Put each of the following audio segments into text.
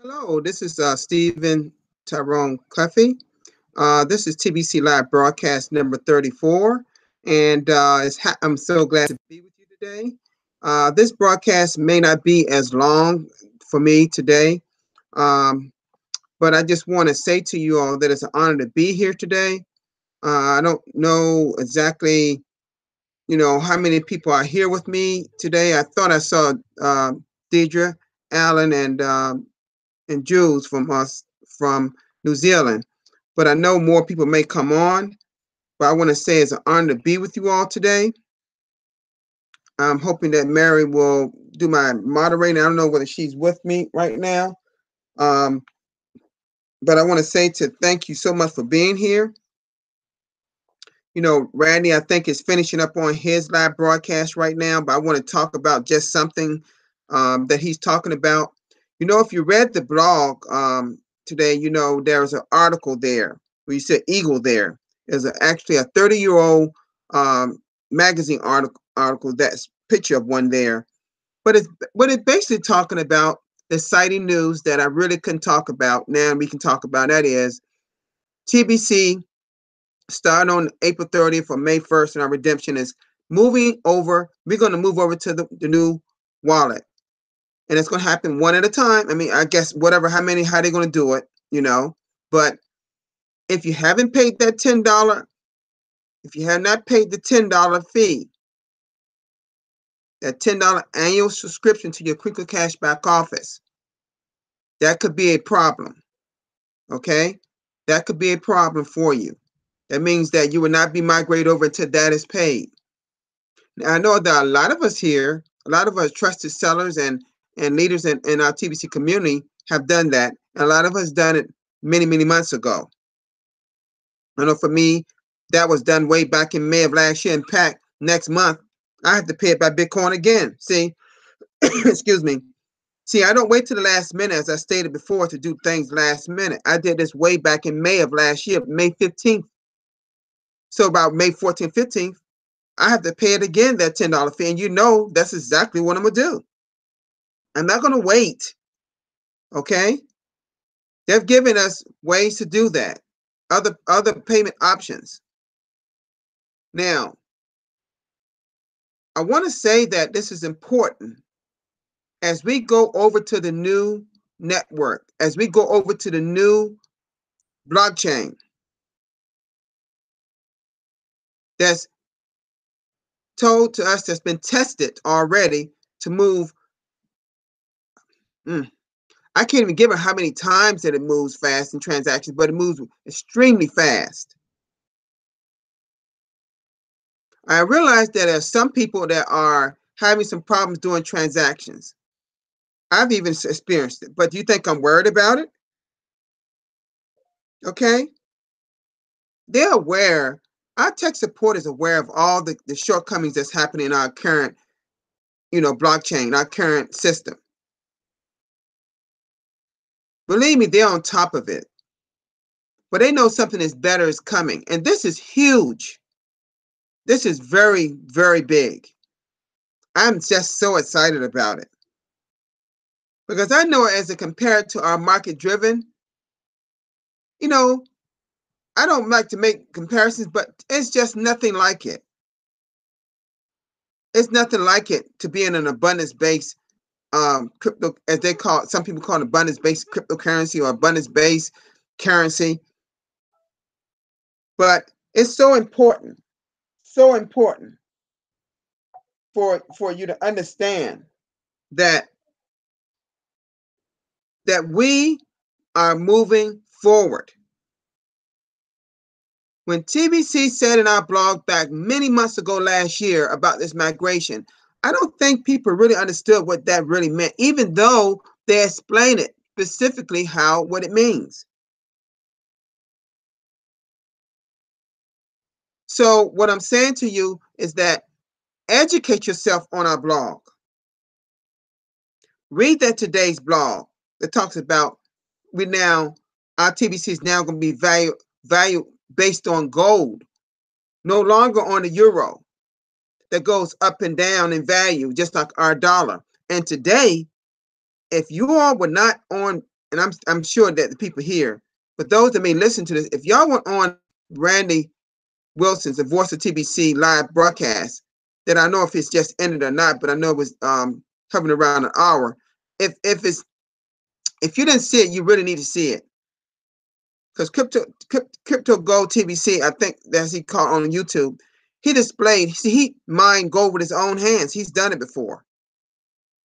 Hello, this is Stephen Tyrone Cleffy. This is TBC Live Broadcast number 34, and I'm so glad to be with you today. This broadcast may not be as long for me today, um, but I just want to say to you all that it's an honor to be here today. I don't know exactly, how many people are here with me today. I thought I saw Deidre, Allen, and Jules from us from New Zealand. But I know more people may come on. But I want to say it's an honor to be with you all today. I'm hoping that Mary will do my moderating. I don't know whether she's with me right now. Um, but I want to say to thank you so much for being here. Randy, I think is finishing up on his live broadcast right now, but I want to talk about just something that he's talking about. If you read the blog today, there's an article there where you said Eagle there. There's actually a 30-year-old magazine article that's picture of one there. But it's basically talking about the exciting news that I really couldn't talk about. Now we can talk about that is TBC starting on April 30th or May 1st, and our redemption is moving over. We're going to move over to the new wallet. And it's going to happen one at a time. I mean, I guess how they're going to do it. But if you haven't paid that $10, if you have not paid the $10 fee, that $10 annual subscription to your Crinkle Cashback office, that could be a problem. Okay? That could be a problem for you. That means that you will not be migrated over until that is paid. Now, I know that a lot of us here, a lot of us trusted sellers and leaders in our TBC community have done that. And a lot of us done it many, many months ago. I know for me, that was done way back in May of last year. In fact, next month, I have to pay it by Bitcoin again. See, excuse me. See, I don't wait to the last minute, as I stated before, to do things last minute. I did this way back in May of last year, May 15th. So about May 14th, 15th, I have to pay it again, that $10 fee. And that's exactly what I'm going to do. I'm not going to wait. Okay? They've given us ways to do that, other payment options. Now, I want to say that this is important as we go over to the new network, as we go over to the new blockchain that's told to us, that's been tested already to move. I can't even give it how many times that it moves fast in transactions, but it moves extremely fast. I realize that there are some people that are having some problems doing transactions. I've even experienced it, but do you think I'm worried about it? Okay. They're aware. Our tech support is aware of all the shortcomings that's happening in our current, blockchain, our current system. Believe me, they're on top of it. But they know something is better is coming. And this is huge. This is very, very big. I'm just so excited about it. Because I know as it compared to our market driven, I don't like to make comparisons, but it's just nothing like it. It's nothing like it to be in an abundance-based crypto, as they call it. Some people call it abundance-based cryptocurrency or abundance-based currency. But it's so important for you to understand that we are moving forward. When TBC said in our blog back many months ago last year about this migration, I don't think people really understood what that really meant, even though they explained it specifically what it means. So what I'm saying to you is that educate yourself on our blog. Read that today's blog that talks about our TBC is now going to be value based on gold, no longer on the euro that goes up and down in value, just like our dollar. And today, if you all were not on and I'm sure that the people here, but those that may listen to this, if y'all went on Randy Wilson's The Voice of TBC Live Broadcast, that I know if it's just ended or not, but I know it was hovering around an hour. If you didn't see it, you really need to see it. Because Crypto Gold TBC, I think that's he called on YouTube, he displayed, he mined gold with his own hands. He's done it before.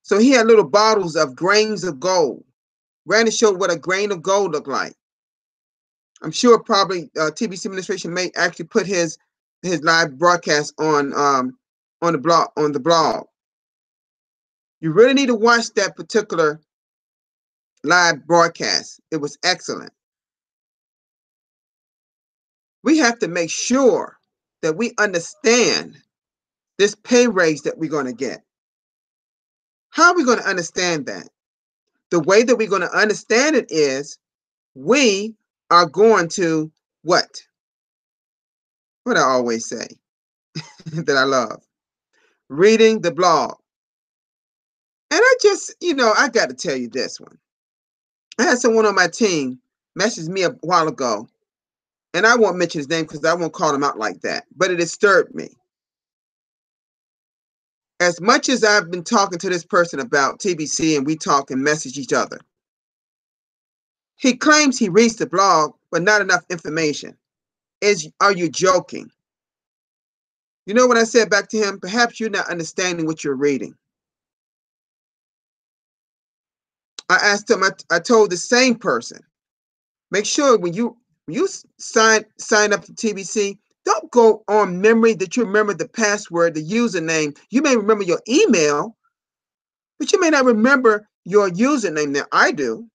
So he had little bottles of grains of gold. Randy showed what a grain of gold looked like. I'm sure probably TBC administration may actually put his live broadcast on the blog. You really need to watch that particular live broadcast. It was excellent. We have to make sure that we understand this pay raise that we're going to get. How are we going to understand that? The way that we're going to understand it is we are going to what? What I always say that I love. Reading the blog. And I just, I got to tell you this one. I had someone on my team message me a while ago, and I won't mention his name because I won't call him out like that, but it disturbed me. As much as I've been talking to this person about TBC and we talk and message each other, he claims he reads the blog, but not enough information. Are you joking? You know what I said back to him? Perhaps you're not understanding what you're reading. I asked him, I told the same person, make sure when you sign up to TBC, don't go on memory that you remember the password, the username. You may remember your email, but you may not remember your username. Now, I do.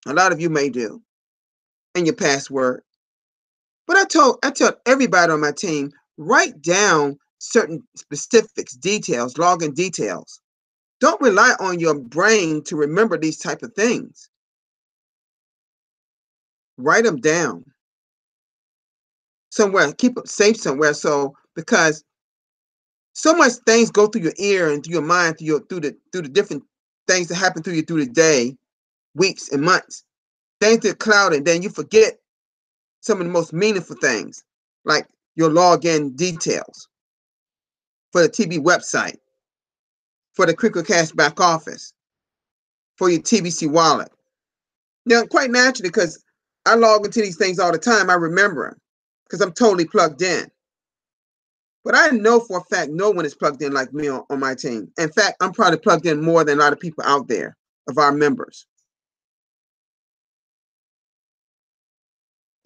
A lot of you may do. And your password. But I tell everybody on my team, write down certain specifics, details, login details. Don't rely on your brain to remember these type of things. Write them down somewhere. Keep them safe somewhere. So because so much things go through your ear and through your mind, through the different things that happen through you through the day, weeks and months. Things that cloud, and then you forget some of the most meaningful things, like your login details for the TB website, for the Crinkle Cash back office, for your TBC wallet. Now, quite naturally, because I log into these things all the time, I remember them because I'm totally plugged in. But I know for a fact no one is plugged in like me on my team. In fact, I'm probably plugged in more than a lot of people out there of our members.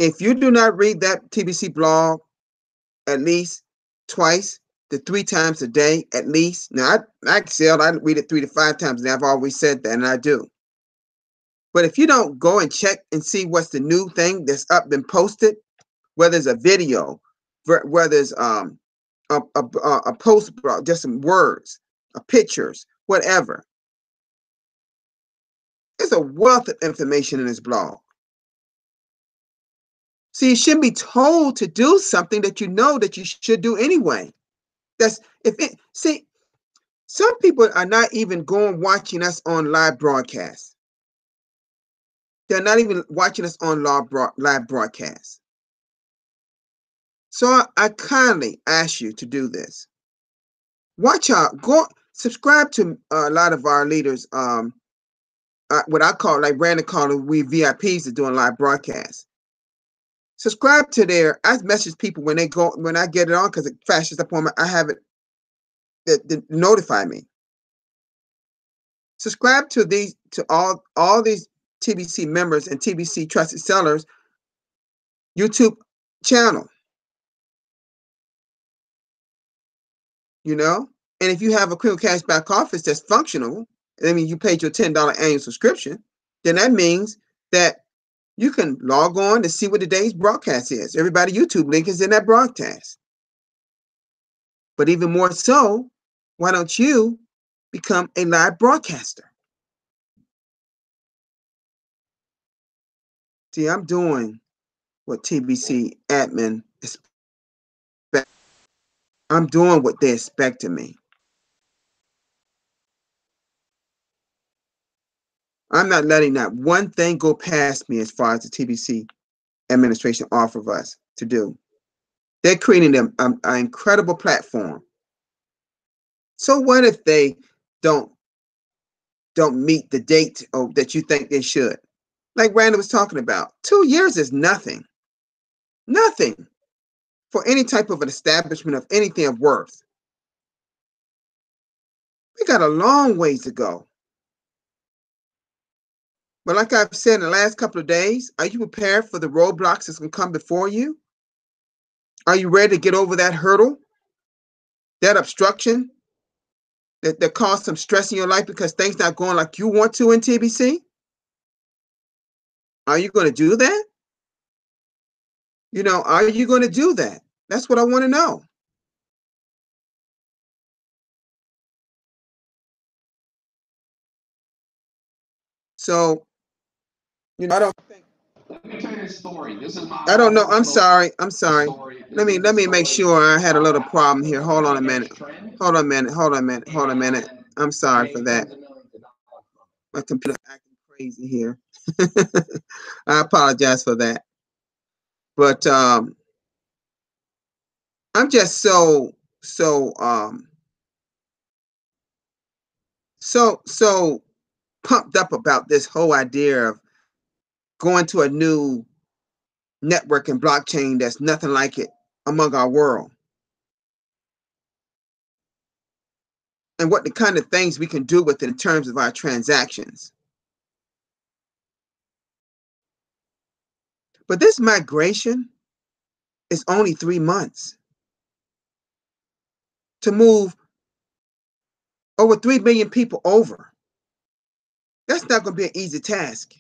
If you do not read that TBC blog at least twice to 3 times a day, at least. Now, I excel. I read it 3 to 5 times a day. I've always said that, and I do. But if you don't go and check and see what's the new thing that's up and posted, whether it's a video, whether it's a post, just some words, pictures, whatever. There's a wealth of information in this blog. See, you shouldn't be told to do something that you know that you should do anyway. See, some people are not even going watching us on live broadcast. They're not even watching us on live broadcast. So I kindly ask you to do this. Watch out. Go subscribe to a lot of our leaders. What I call, like Brandon called it, we VIPs are doing live broadcasts. Subscribe to I message people when I get it on because it flashes up on I have it that notify me. Subscribe to all these TBC members and TBC Trusted Sellers YouTube channel. And if you have a Crinkle Cash back office that's functional, I mean, you paid your $10 annual subscription, then that means that you can log on to see what today's broadcast is. Everybody YouTube link is in that broadcast. But even more so, why don't you become a live broadcaster? See, I'm doing what TBC admin expect. I'm doing what they expect of me. I'm not letting that one thing go past me as far as the TBC administration offers us to do. They're creating an incredible platform. So what if they don't meet the date that you think they should? Like Randy was talking about, 2 years is nothing. Nothing for any type of an establishment of anything of worth. We got a long ways to go. But like I've said in the last couple of days, are you prepared for the roadblocks that's going to come before you? Are you ready to get over that hurdle, that obstruction that caused some stress in your life because things not going like you want to in TBC? Are you going to do that? Are you going to do that? That's what I want to know. So, I don't think. Let me tell you a story. This is my. I don't know. I'm sorry. Let me make sure. I had a little problem here. Hold on a minute. Hold on a minute. Hold on a minute. Hold on a minute. I'm sorry for that. My computer acting crazy here. I apologize for that. But I'm just so pumped up about this whole idea of going to a new network and blockchain that's nothing like it among our world. And what the kind of things we can do with it in terms of our transactions. But this migration is only 3 months to move over 3 million people over. That's not going to be an easy task.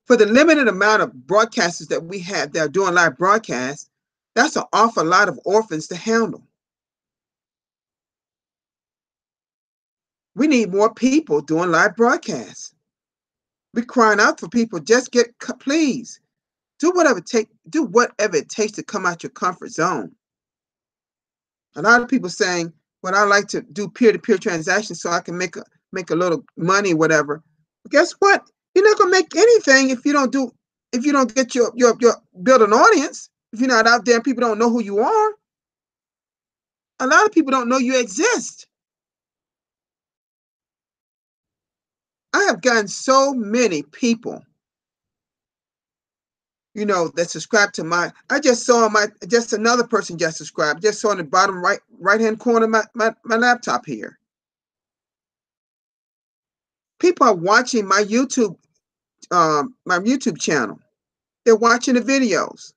For the limited amount of broadcasters that we have that are doing live broadcasts, that's an awful lot of orphans to handle. We need more people doing live broadcasts. We're crying out for people. Just please do whatever it takes to come out your comfort zone. A lot of people saying, "Well, I like to do peer-to-peer transactions so I can make a little money, whatever." But guess what? You're not gonna make anything if you don't get your build an audience. If you're not out there and people don't know who you are. A lot of people don't know you exist. I have gotten so many people, that subscribe to I just saw just another person just subscribed. Just saw in the bottom right-hand corner of my laptop here. People are watching my YouTube channel. They're watching the videos.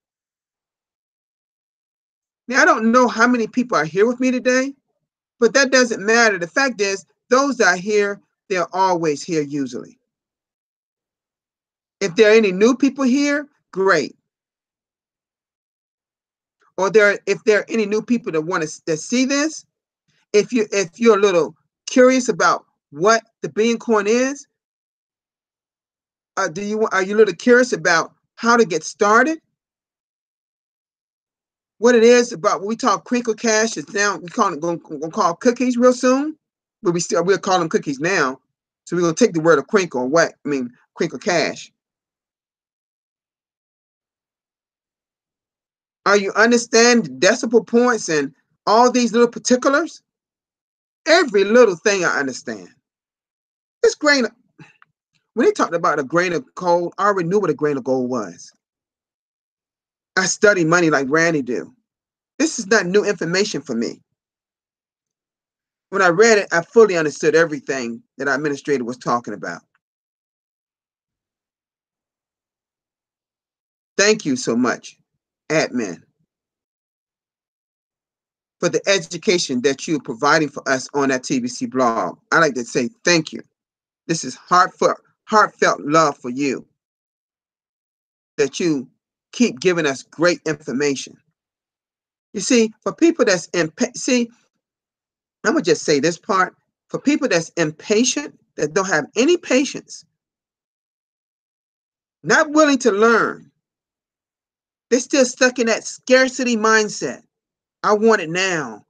Now, I don't know how many people are here with me today, but that doesn't matter. The fact is, those that are here, they're always here usually. If there are any new people here, great. Or if there are any new people that see this, if you're a little curious about what the Billion Coin is, are you a little curious about how to get started? What it is about what we talk crinkle cash is now we going to call cookies real soon, but we'll call them cookies now. So we're going to take the word of crinkle crinkle cash. Are you understand decimal points and all these little particulars? Every little thing I understand. When they talked about a grain of gold, I already knew what a grain of gold was. I study money like Randy do. This is not new information for me. When I read it, I fully understood everything that our administrator was talking about. Thank you so much, admin, for the education that you're providing for us on that TBC blog. I like to say thank you. This is heartfelt love for you, that you keep giving us great information. You see, for people that's I'm gonna just say this part. For people that's impatient, that don't have any patience, not willing to learn, they're still stuck in that scarcity mindset. I want it now.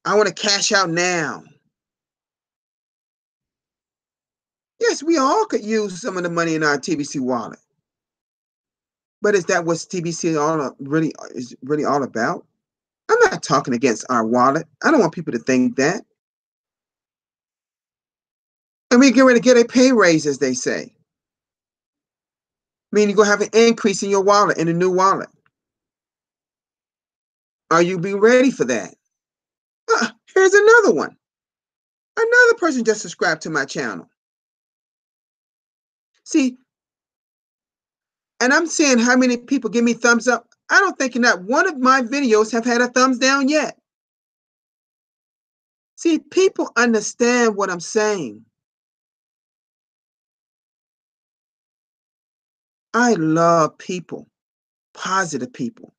I want to cash out now. Yes, we all could use some of the money in our TBC wallet. But is that what TBC is really all about? I'm not talking against our wallet. I don't want people to think that. And we get ready to get a pay raise, as they say. Meaning you're going to have an increase in your wallet, in a new wallet. Are you being ready for that? Here's another one. Another person just subscribed to my channel. See, and I'm seeing how many people give me thumbs up. I don't think not one of my videos have had a thumbs down yet. See, people understand what I'm saying. I love people, positive people,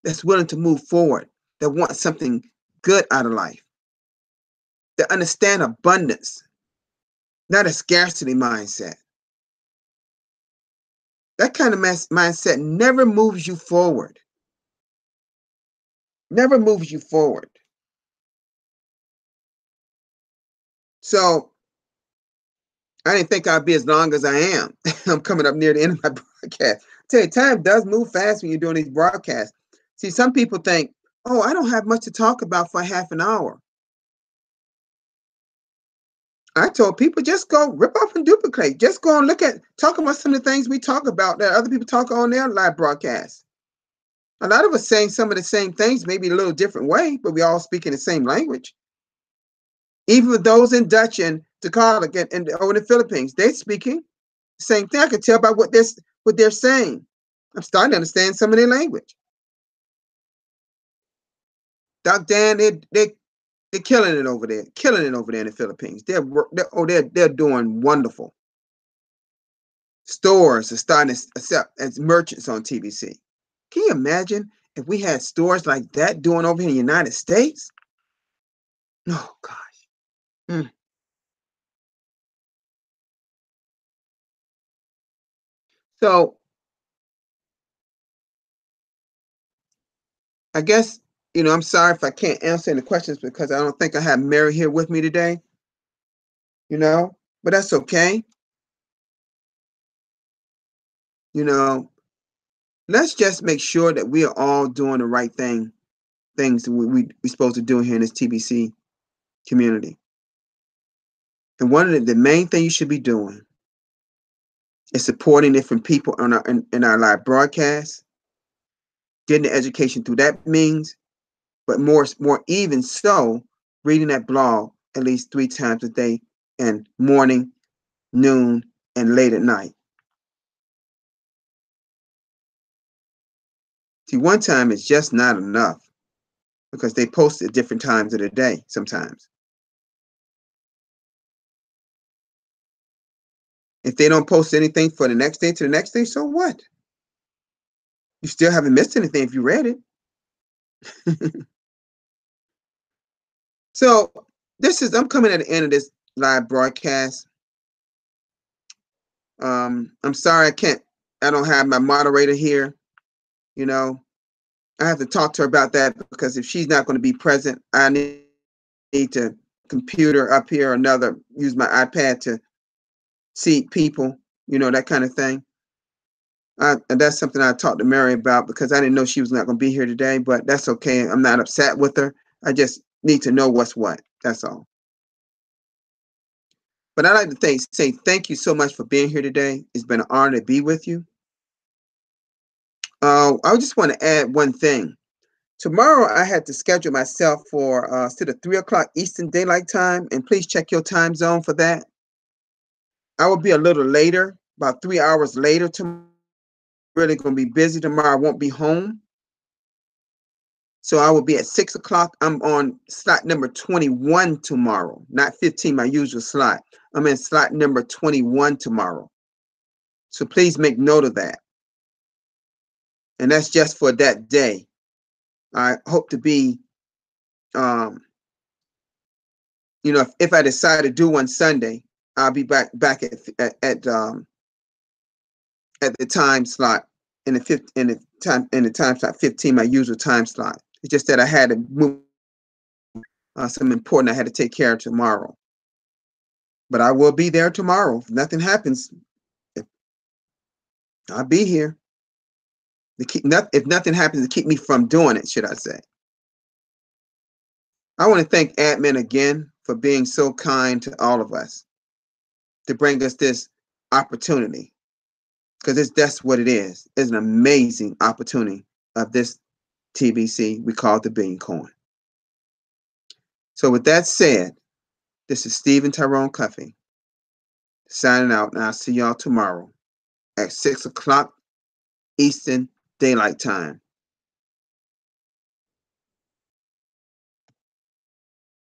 that's willing to move forward, that want something good out of life, that understand abundance, not a scarcity mindset. That kind of mindset never moves you forward. Never moves you forward. So I didn't think I'd be as long as I am. I'm coming up near the end of my broadcast. I tell you, time does move fast when you're doing these broadcasts. See, some people think, oh, I don't have much to talk about for half an hour. I told people, just go rip off and duplicate. Just go and talk about some of the things we talk about that other people talk on their live broadcasts. A lot of us saying some of the same things, maybe a little different way, but we all speak in the same language. Even with those in Dutch and Tagalog and over in the Philippines, they're speaking the same thing. I can tell by what they're saying. I'm starting to understand some of their language. Doc Dan, they're killing it over there, in the Philippines. They're doing wonderful. Stores are starting to accept as merchants on TBC. Can you imagine if we had stores like that doing over here in the United States? Oh gosh. So I guess, I'm sorry if I can't answer any questions because I don't think I have Mary here with me today, but that's okay. Let's just make sure that we are all doing the right things that we're supposed to do here in this TBC community. And one of the main things you should be doing is supporting different people in our live broadcasts, getting the education through that means, but more even so, reading that blog at least 3 times a day, and morning, noon, and late at night. See, one time is just not enough because they post at different times of the day sometimes. If they don't post anything for the next day to the next day, so what? You still haven't missed anything if you read it. So I'm coming at the end of this live broadcast. I'm sorry I don't have my moderator here. I have to talk to her about that because if she's not going to be present, I need to computer up here or use my iPad to see people, that kind of thing. And that's something I talked to Mary about because I didn't know she was not going to be here today, but that's okay. I'm not upset with her. I just need to know what's what. That's all. But I'd like to say thank you so much for being here today. It's been an honor to be with you. I just want to add one thing. Tomorrow, I had to schedule myself for instead of 3 o'clock Eastern Daylight Time, and please check your time zone for that. I will be a little later, about 3 hours later tomorrow. Really going to be busy tomorrow. I won't be home. So I will be at 6 o'clock. I'm on slot number 21 tomorrow, not 15, my usual slot. I'm in slot number 21 tomorrow. So please make note of that. And that's just for that day. I hope to be, if I decide to do one Sunday, I'll be back at the time slot in the time slot 15, my usual time slot. It's just that I had to move something important I had to take care of tomorrow. But I will be there tomorrow. If nothing happens, I'll be here. If nothing happens to keep me from doing it, should I say. I want to thank admin again for being so kind to all of us to bring us this opportunity, because that's what it is. It's an amazing opportunity of this TBC we call the Billion Coin. So with that said, this is Stephen Tyrone Cuffey signing out, and I'll see y'all tomorrow at 6 o'clock Eastern Daylight Time.